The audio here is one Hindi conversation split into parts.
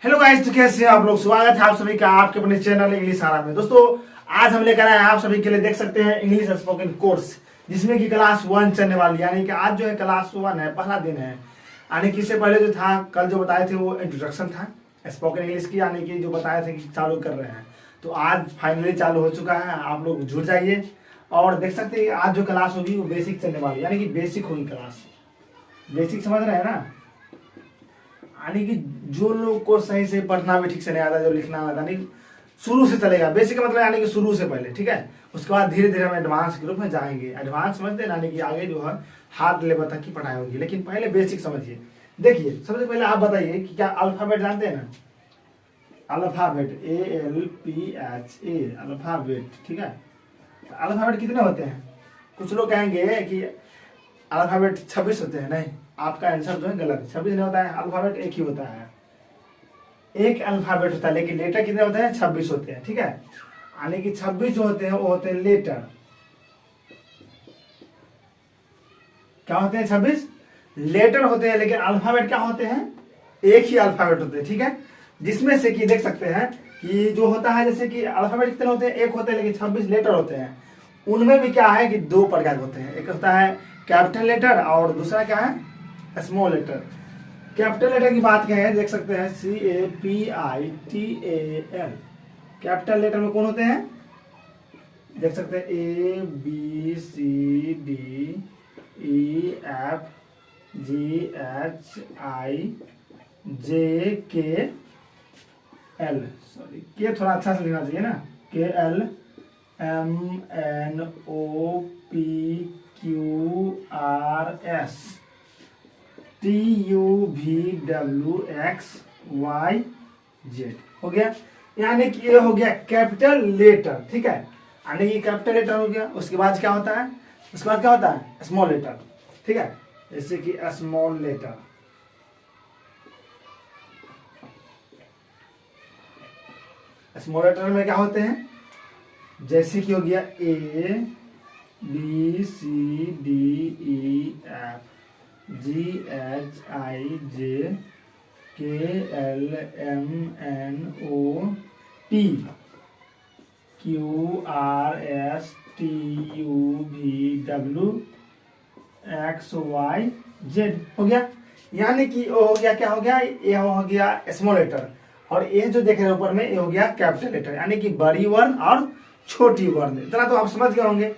हेलो गाइस, तो कैसे हैं आप लोग। स्वागत है आप सभी का आपके अपने चैनल इंग्लिश आरा में। दोस्तों, आज हम लेकर आए हैं आप सभी के लिए, देख सकते हैं, इंग्लिश स्पोकन कोर्स, जिसमें कि क्लास 1 चलने वाली, यानी कि आज जो है क्लास 1 है, पहला दिन है। यानी कि इससे पहले जो था, कल जो बताए थे वो इंट्रोडक्शन था स्पोकन इंग्लिश की, यानी कि जो बताए थे कि चालू कर रहे हैं, तो आज फाइनली चालू हो चुका है। आप लोग जुड़ जाइए और देख सकते हैं आज जो क्लास होगी वो बेसिक चलने वाली, यानी कि बेसिक होगी क्लास। बेसिक समझ रहे हैं ना, यानी कि जो लोग को सही से पढ़ना भी ठीक से नहीं आता, जो लिखना आता नहीं, शुरू से चलेगा। बेसिक का मतलब यानी कि शुरू से पहले, ठीक है। उसके बाद धीरे धीरे हम एडवांस ग्रुप में जाएंगे। एडवांस समझते हैं, यानी कि आगे जो है हार्ड लेवल तक की पढ़ाई होगी, लेकिन पहले बेसिक समझिए। देखिए, सबसे पहले आप बताइए कि क्या अल्फाबेट जानते हैं ना। अल्फाबेट ALPHA, अल्फाबेट, ठीक है। अल्फाबेट कितने होते हैं? कुछ लोग कहेंगे कि अल्फाबेट 26 होते हैं। नहीं, आपका आंसर जो है गलत है। 26 नहीं होता है, अल्फाबेट एक ही होता है। एक अल्फाबेट होता है, लेकिन लेटर कितने होते हैं? 26 होते हैं, ठीक है। यानी कि 26 जो होते हैं वो होते हैं लेटर। क्या होते हैं? 26 लेटर होते हैं, लेकिन अल्फाबेट क्या होते हैं? एक ही अल्फाबेट होते हैं, ठीक है। जिसमें से कि देख सकते हैं कि जो होता है, जैसे कि अल्फाबेट कितने होते हैं? एक होते हैं, लेकिन 26 लेटर होते हैं। उनमें भी क्या है कि दो प्रकार होते हैं। एक होता है कैपिटल लेटर और दूसरा क्या है? Small letter. कैपिटल लेटर की बात करें, देख सकते हैं CAPITAL। कैपिटल लेटर में कौन होते हैं? देख सकते हैं ABCDEFGHIJKL। सॉरी, के थोड़ा अच्छा से लिखना चाहिए ना। KLMNOPQRS TUVWXYZ हो गया। यानी कि ये हो गया कैपिटल लेटर, ठीक है। यानी कि कैपिटल लेटर हो गया। उसके बाद क्या होता है? उसके बाद क्या होता है? स्मॉल लेटर, ठीक है। जैसे कि स्मॉल लेटर, स्मॉल लेटर में क्या होते हैं? जैसे कि हो गया ABCDEFGHIJKLMNOPQRSTUVWXYZ हो गया। यानी कि हो गया, क्या हो गया? ये हो गया स्मॉल लेटर, और ये जो देख रहे हैं ऊपर में, ये हो गया कैपिटल लेटर, यानी कि बड़ी वर्ण और छोटी वर्ण। इतना तो आप समझ गए होंगे।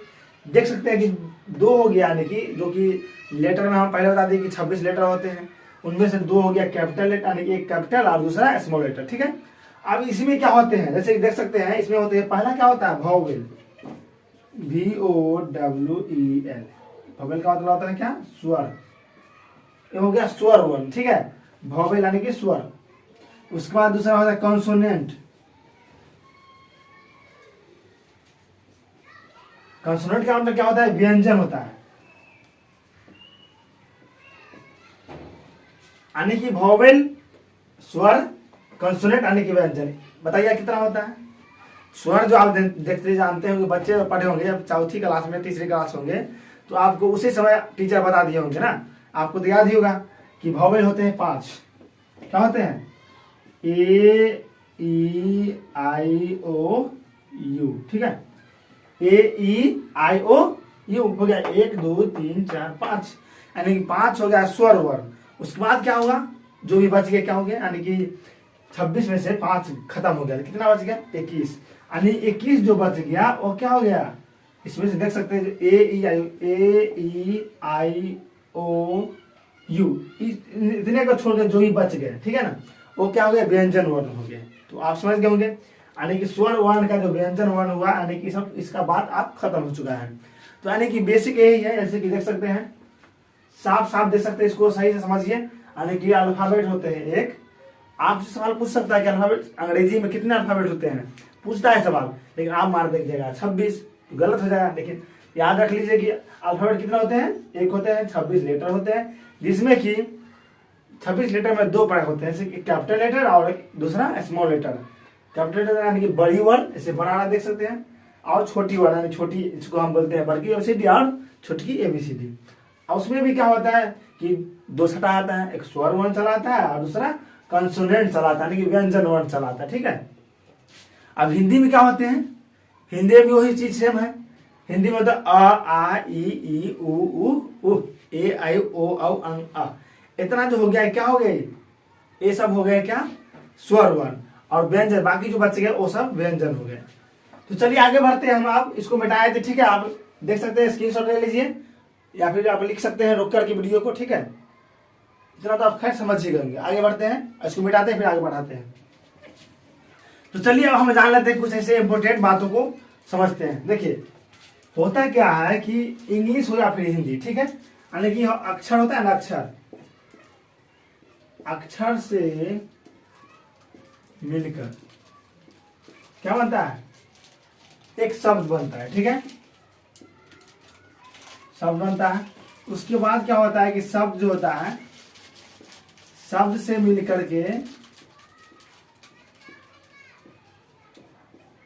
देख सकते हैं कि दो हो गया, यानी कि जो कि लेटर में हम पहले बता दिए कि 26 लेटर होते हैं, उनमें से दो हो गया कैपिटल लेटर, यानी कि एक कैपिटल और दूसरा स्मॉल लेटर, ठीक है। अब इसमें क्या होते हैं, जैसे देख सकते हैं इसमें होते हैं, पहला क्या होता है? Vowel, VOWEL। वोवेल का मतलब होता है क्या? स्वर। ये हो गया स्वर वर्ण, ठीक है। वोवेल यानी कि स्वर। उसके बाद दूसरा होता है कॉन्सोनेंट। कॉन्सोनेंट का मतलब क्या होता है? व्यंजन होता है। यानी कि वोवेल स्वर, कॉन्सोनेंट यानी कि व्यंजन। बताइए कितना होता है? स्वर जो आप देखते जानते होंगे, बच्चे पढ़े होंगे, अब चौथी क्लास में, तीसरी क्लास होंगे, तो आपको उसी समय टीचर बता दिए होंगे ना। आपको तो याद ही होगा कि वोवेल होते हैं 5। क्या होते हैं? AEIOU, ठीक है। AEIOU हो गया 1 2 3 4 5, यानी कि 5 हो गया स्वर वर्ण। उसके बाद क्या होगा? जो भी बच गया क्या हो गया? यानी कि 26 में से 5 खत्म हो गया, कितना बच गया? 21। यानी 21 जो बच गया वो क्या हो गया? इसमें से देख सकते हैं AEIOU, इतने को छोड़कर जो भी बच गए, ठीक है ना, वो क्या हो गया? व्यंजन वर्ण हो गया। तो आप समझ गए होंगे, यानी कि स्वर वर्ण का जो व्यंजन वर्ण हुआ, यानी कि सब इसका बात आप खत्म हो चुका है। तो यानी कि बेसिक यही है। जैसे कि देख सकते हैं, साफ साफ देख सकते हैं, इसको सही से समझिए। यानी कि अल्फाबेट होते हैं एक। आपसे सवाल पूछ सकता है कि अल्फाबेट अंग्रेजी में कितने अल्फाबेट होते हैं, पूछता है सवाल, लेकिन आप मार दीजिएगा 26, तो गलत हो जाएगा। लेकिन याद रख लीजिए कि अल्फाबेट कितने होते हैं? एक होते हैं, 26 लेटर होते हैं, जिसमें कि 26 लेटर में दो प्रकार होते हैं, जैसे कि कैपिटल लेटर और दूसरा स्मॉल लेटर। कैपिटल लेटर यानी कि बड़ी वर्ण, इसे बनाना देख सकते हैं, और छोटी वर्ण यानी छोटी, इसको हम बोलते हैं बड़की ABCD और छोटकी ABCD। और उसमें भी क्या होता है कि दो छटा आता है, एक स्वर वर्ण चला आता है और दूसरा कंसोनेंट चलाता है, यानी कि व्यंजन वर्ण चलाता है। ठीक है, अब हिंदी में क्या होते हैं, हिंदी में भी वही चीज सेम है। हिंदी में होता है अ आ ई उ ए आई ओ औ अंग अ। इतना जो हो गया है क्या हो गया, ये सब हो गया क्या, स्वर वर्ण, और व्यंजन बाकी जो बच गए वो सब व्यंजन हो गए। तो चलिए आगे बढ़ते हैं हम। आप इसको मिटाए थे, ठीक है, आप देख सकते हैं, स्क्रीनशॉट ले लीजिए या फिर आप लिख सकते हैं रोक करके वीडियो को। ठीक है, इतना तो आप खैर समझ ही गए। आगे बढ़ते हैं, इसको मिटाते हैं फिर आगे बढ़ाते हैं। तो चलिए अब हम जान लेते हैं कुछ ऐसे इंपॉर्टेंट बातों को समझते हैं। देखिए होता क्या है कि इंग्लिश हो या फिर हिंदी, ठीक है, यानी कि अक्षर होता है ना, अक्षर से मिलकर क्या बनता है, एक शब्द बनता है। ठीक है, शब्द बनता है। उसके बाद क्या होता है कि शब्द जो होता है, शब्द से मिलकर के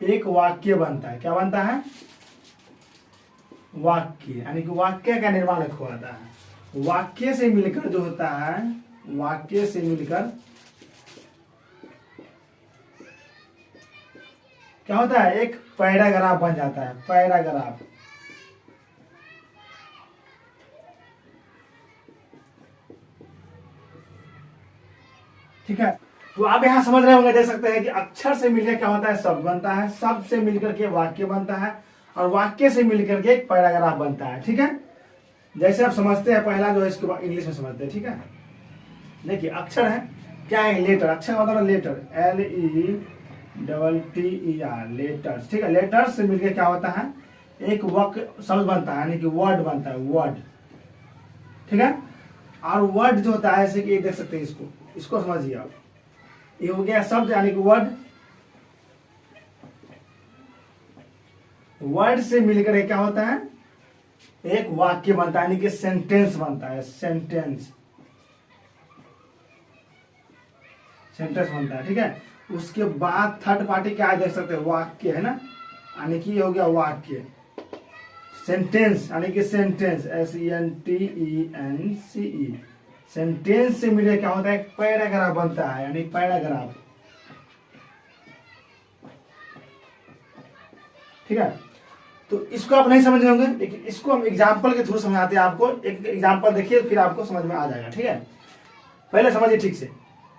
एक वाक्य बनता है। क्या बनता है, वाक्य, यानी कि वाक्य का निर्माण होता है। वाक्य से मिलकर जो होता है, वाक्य से मिलकर क्या होता है, एक पैराग्राफ बन जाता है, पैराग्राफ। ठीक है, तो आप यहां समझ रहे होंगे, देख सकते हैं कि अक्षर से मिलकर क्या होता है, शब्द बनता है, शब्द से मिलकर के वाक्य बनता है, और वाक्य से मिलकर के एक पैराग्राफ बनता है। ठीक है, जैसे आप समझते हैं पहला जो है इसके बाद इंग्लिश में समझते हैं। ठीक है, देखिए अक्षर है, क्या है, लेटर। अक्षर का मतलब लेटर, LETTER, लेटर्स। ठीक है, लेटर्स से मिलकर क्या होता है, एक वाक्य शब्द बनता है, यानी कि वर्ड बनता है, वर्ड। ठीक है, और वर्ड जो होता है, जैसे कि देख सकते हैं, इसको समझिए आप, ये हो गया शब्द यानी कि वर्ड। वर्ड से मिलकर क्या होता है, एक वाक्य बनता है, यानी कि सेंटेंस बनता है, सेंटेंस बनता है। ठीक है, उसके बाद थर्ड पार्टी क्या है, देख सकते हैं, वाक्य है ना, यानी कि हो गया वाक्य। सेंटेंस यानी कि सेंटेंस, SENTENCE, सेंटेंस से मिले क्या होता है, एक पैराग्राफ बनता है, यानी पैराग्राफ। ठीक है, तो इसको आप नहीं समझ होंगे, लेकिन इसको हम एग्जाम्पल के थ्रू समझाते हैं आपको। एक एग्जाम्पल देखिए फिर आपको समझ में आ जाएगा। ठीक है, पहले समझिए ठीक से।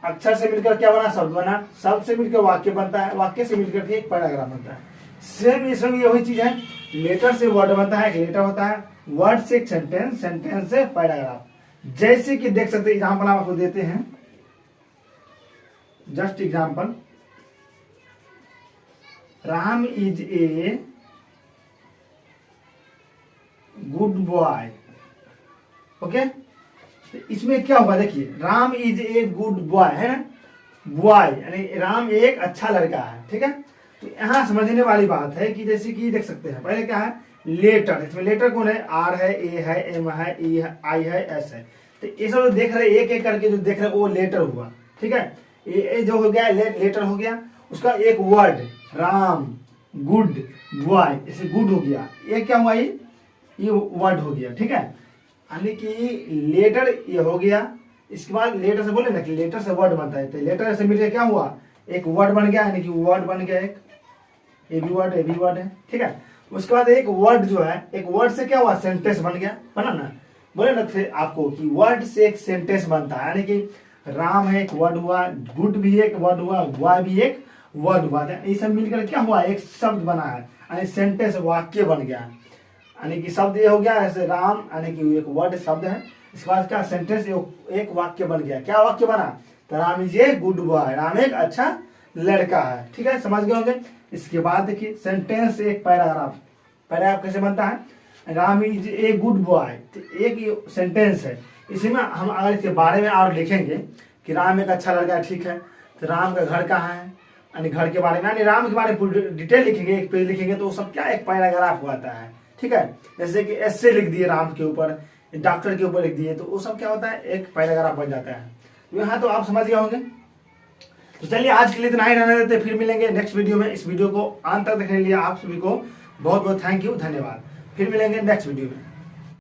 अक्षर से मिलकर क्या बना, शब्द बना, शब्द से मिलकर वाक्य बनता है, वाक्य से मिलकर के एक पैराग्राफ बनता है। सेम इसमें यही चीज है, लेटर से वर्ड बनता है, एक लेटर होता है, वर्ड से एक सेंटेंस, सेंटेंस से पैराग्राफ। जैसे कि देख सकते हैं, एग्जाम्पल आपको देते हैं, just example, Ram is a good boy. Okay, तो इसमें क्या होगा, देखिए Ram is a good boy है ना, बॉय यानी राम एक अच्छा लड़का है। ठीक है, तो यहाँ समझने वाली बात है कि जैसे कि देख सकते हैं, पहले क्या है, लेटर। इसमें लेटर कौन है, R है, A है, M है, E है, I है, S है। तो ये सब जो देख रहे एक एक करके जो देख रहे वो लेटर हुआ। ठीक है, ये जो हो गया लेटर हो गया, उसका एक वर्ड राम गुड बॉय, ऐसे गुड हो गया, ये क्या हुआ, ये वर्ड हो गया। ठीक है, यानी कि लेटर ये हो गया। इसके बाद लेटर से बोले ना कि लेटर से वर्ड बनता है, तो लेटर से मिलकर क्या हुआ, एक वर्ड बन गया, यानी कि वर्ड बन गया, एक ए भी वर्ड है। ठीक है, उसके बाद एक वर्ड जो है, एक वर्ड से क्या हुआ, सेंटेंस बन गया, बना ना, बोले ना थे आपको कि वर्ड से एक सेंटेंस बनता है, यानी कि राम है एक वर्ड हुआ, गुड भी एक वर्ड हुआ, बॉय भी एक वर्ड हुआ, ये सब मिलकर क्या हुआ, एक शब्द बना है, यानी सेंटेंस वाक्य बन गया, यानी कि शब्द ये हो गया ऐसे राम, यानी कि एक वर्ड शब्द है, इसके बाद क्या सेंटेंस एक वाक्य बन गया। क्या वाक्य बना, तो Ram is a good boy, Ram एक अच्छा लड़का है। ठीक है, समझ गए होंगे। इसके बाद देखिए सेंटेंस एक पैराग्राफ, पैराग्राफ कैसे बनता है, Ram is a good boy, तो एक सेंटेंस है, इसी में हम अगर इसके बारे में और लिखेंगे कि राम एक अच्छा लड़का है, ठीक है, तो राम का घर कहाँ है, यानी घर के बारे में, यानी राम के बारे में पूरी डिटेल लिखेंगे, एक पेज लिखेंगे, तो वो सब क्या एक पैराग्राफ होता है। ठीक है, जैसे कि ऐसे लिख दिए राम के ऊपर, डॉक्टर के ऊपर लिख दिए, तो वो सब क्या होता है, एक पैराग्राफ बन जाता है। यहाँ तो आप समझ गए होंगे। तो चलिए आज के लिए इतना ही रहने देते, फिर मिलेंगे नेक्स्ट वीडियो में। इस वीडियो को अंत तक देखने के लिए आप सभी को बहुत बहुत थैंक यू, धन्यवाद। फिर मिलेंगे नेक्स्ट वीडियो में।